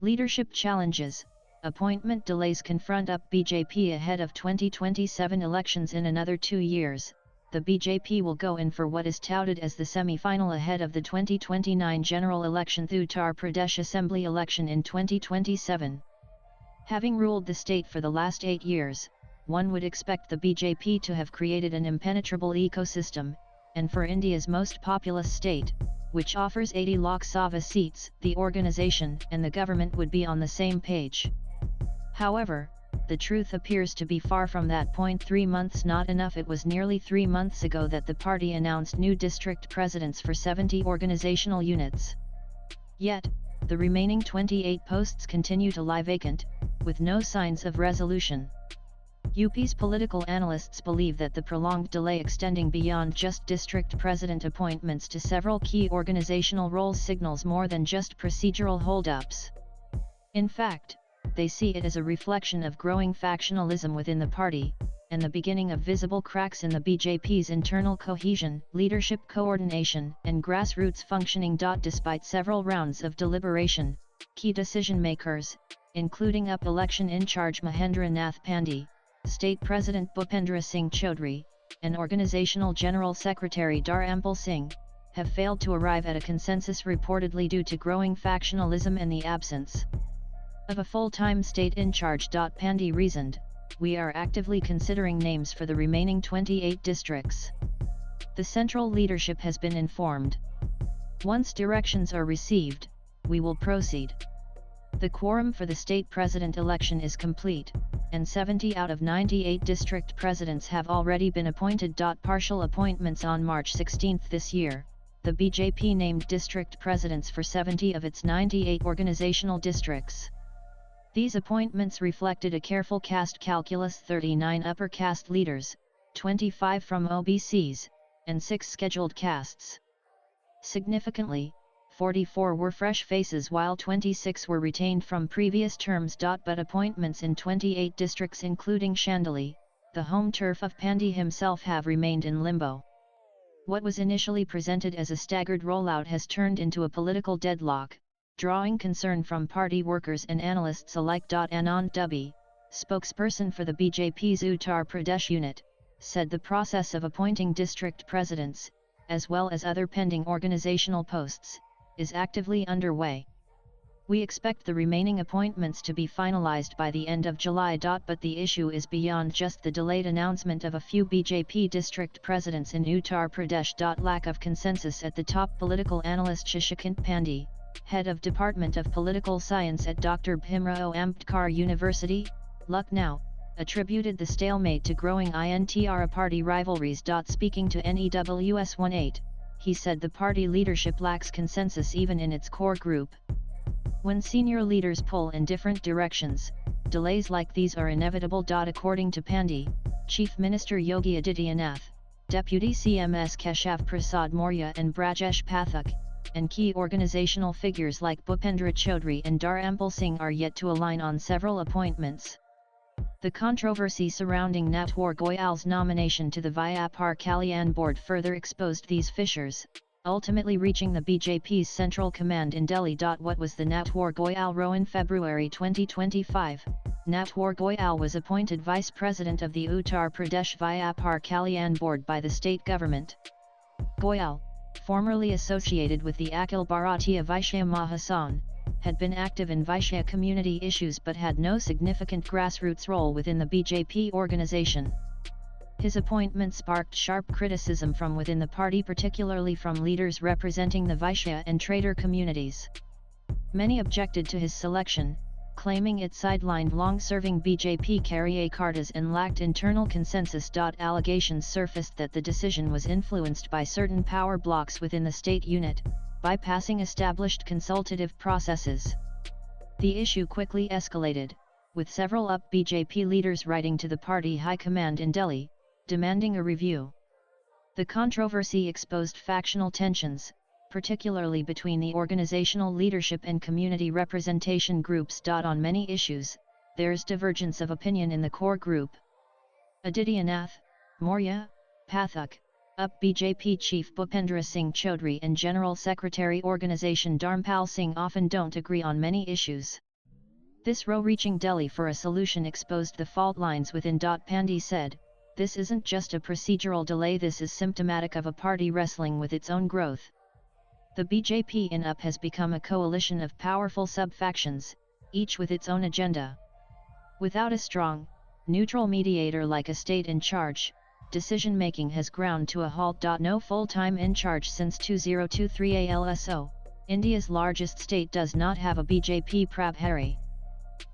Leadership challenges, appointment delays confront up BJP ahead of 2027 elections in another 2 years. The BJP will go in for what is touted as the semi-final ahead of the 2029 general election through Uttar Pradesh Assembly election in 2027. Having ruled the state for the last 8 years, one would expect the BJP to have created an impenetrable ecosystem, and for India's most populous state, which offers 80 Lok Sabha seats, the organization and the government would be on the same page. However, the truth appears to be far from that. 3 months not enough. It was nearly 3 months ago that the party announced new district presidents for 70 organizational units. Yet, the remaining 28 posts continue to lie vacant, with no signs of resolution. UP's political analysts believe that the prolonged delay extending beyond just district president appointments to several key organizational roles signals more than just procedural holdups. In fact, they see it as a reflection of growing factionalism within the party, and the beginning of visible cracks in the BJP's internal cohesion, leadership coordination, and grassroots functioning. Despite several rounds of deliberation, key decision-makers, including UP election in charge Mahendra Nath Pandey, State President Bhupendra Singh Chaudhary, and Organizational General Secretary Dharampal Singh, have failed to arrive at a consensus reportedly due to growing factionalism and the absence of a full-time state in charge. Pandey reasoned, "We are actively considering names for the remaining 28 districts. The central leadership has been informed. Once directions are received, we will proceed." The quorum for the state president election is complete, and 70 out of 98 district presidents have already been appointed. Partial appointments on March 16 this year, the BJP named district presidents for 70 of its 98 organizational districts. These appointments reflected a careful caste calculus: 39 upper caste leaders, 25 from OBCs, and 6 scheduled castes. Significantly, 44 were fresh faces while 26 were retained from previous terms. But appointments in 28 districts including Chandali, the home turf of Pandey himself, have remained in limbo. What was initially presented as a staggered rollout has turned into a political deadlock, drawing concern from party workers and analysts alike. Anand Dubey, spokesperson for the BJP's Uttar Pradesh unit, said the process of appointing district presidents, as well as other pending organizational posts, is actively underway. "We expect the remaining appointments to be finalized by the end of July. But the issue is beyond just the delayed announcement of a few BJP district presidents in Uttar Pradesh. Lack of consensus at the top. Political analyst Shashikant Pandey, head of Department of Political Science at Dr. Bhimrao Ambedkar University, Lucknow, attributed the stalemate to growing INTR party rivalries. Speaking to NEWS 18, he said the party leadership lacks consensus even in its core group. When senior leaders pull in different directions, delays like these are inevitable. According to Pandey, Chief Minister Yogi Adityanath, Deputy CMS Keshav Prasad Maurya and Brajesh Pathak, and key organizational figures like Bhupendra Chaudhary and Dharampal Singh are yet to align on several appointments. The controversy surrounding Natwar Goyal's nomination to the Vyapar Kalyan board further exposed these fissures, ultimately reaching the BJP's central command in Delhi. What was the Natwar Goyal row? In February 2025, Natwar Goyal was appointed vice president of the Uttar Pradesh Vyapar Kalyan board by the state government. Goyal, formerly associated with the Akhil Bharatiya Vaishya Mahasangh, had been active in Vaishya community issues but had no significant grassroots role within the BJP organization. His appointment sparked sharp criticism from within the party, particularly from leaders representing the Vaishya and trader communities. Many objected to his selection, claiming it sidelined long-serving BJP Karyakartas and lacked internal consensus. Allegations surfaced that the decision was influenced by certain power blocks within the state unit, bypassing established consultative processes. The issue quickly escalated, with several UP BJP leaders writing to the party high command in Delhi, demanding a review. The controversy exposed factional tensions, particularly between the organizational leadership and community representation groups. On many issues, there's divergence of opinion in the core group. Adityanath, Maurya, Pathak, UP BJP Chief Bhupendra Singh Chaudhary and General Secretary Organization Dharampal Singh often don't agree on many issues. This row reaching Delhi for a solution exposed the fault lines within. Pandey said, "This isn't just a procedural delay, this is symptomatic of a party wrestling with its own growth." The BJP in UP has become a coalition of powerful sub-factions, each with its own agenda. Without a strong, neutral mediator like a state in charge, decision-making has ground to a halt. No full-time in charge since 2023 also, India's largest state does not have a BJP Prabhari.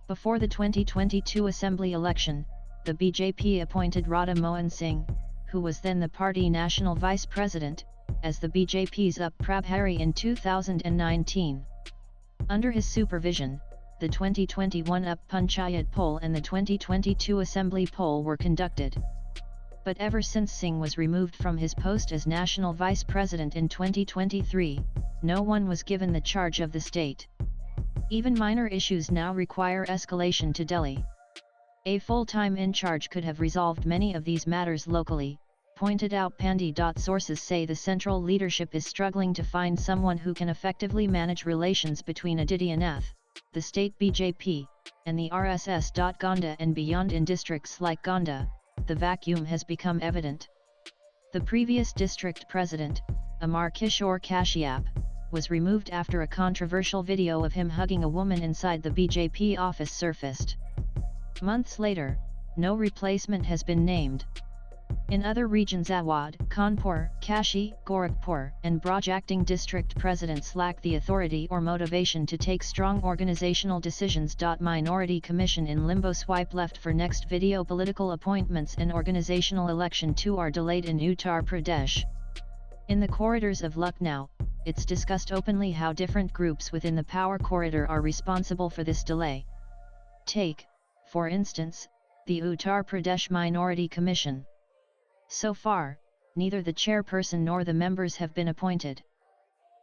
Before the 2022 Assembly election, the BJP appointed Radha Mohan Singh, who was then the party national vice president, as the BJP's UP Prabhari in 2019. Under his supervision, the 2021 UP Panchayat poll and the 2022 Assembly poll were conducted. But ever since Singh was removed from his post as national vice president in 2023, no one was given the charge of the state. Even minor issues now require escalation to Delhi. A full-time in charge could have resolved many of these matters locally, pointed out Pandey. Sources say the central leadership is struggling to find someone who can effectively manage relations between Adityanath, the state BJP, and the RSS. Gonda and beyond. In districts like Gonda, the vacuum has become evident. The previous district president, Amar Kishore Kashyap, was removed after a controversial video of him hugging a woman inside the BJP office surfaced. Months later, no replacement has been named. In other regions, Awadh, Kanpur, Kashi, Gorakhpur, and Braj acting district presidents lack the authority or motivation to take strong organizational decisions. Minority Commission in limbo. Swipe left for next video. Political appointments and organizational election 2 are delayed in Uttar Pradesh. In the corridors of Lucknow, it's discussed openly how different groups within the power corridor are responsible for this delay. Take, for instance, the Uttar Pradesh Minority Commission. So far, neither the chairperson nor the members have been appointed.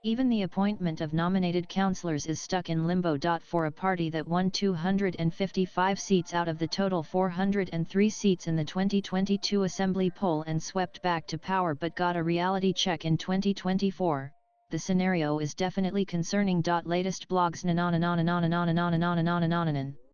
Even the appointment of nominated councillors is stuck in limbo. For a party that won 255 seats out of the total 403 seats in the 2022 Assembly poll and swept back to power but got a reality check in 2024, the scenario is definitely concerning. Latest blogs.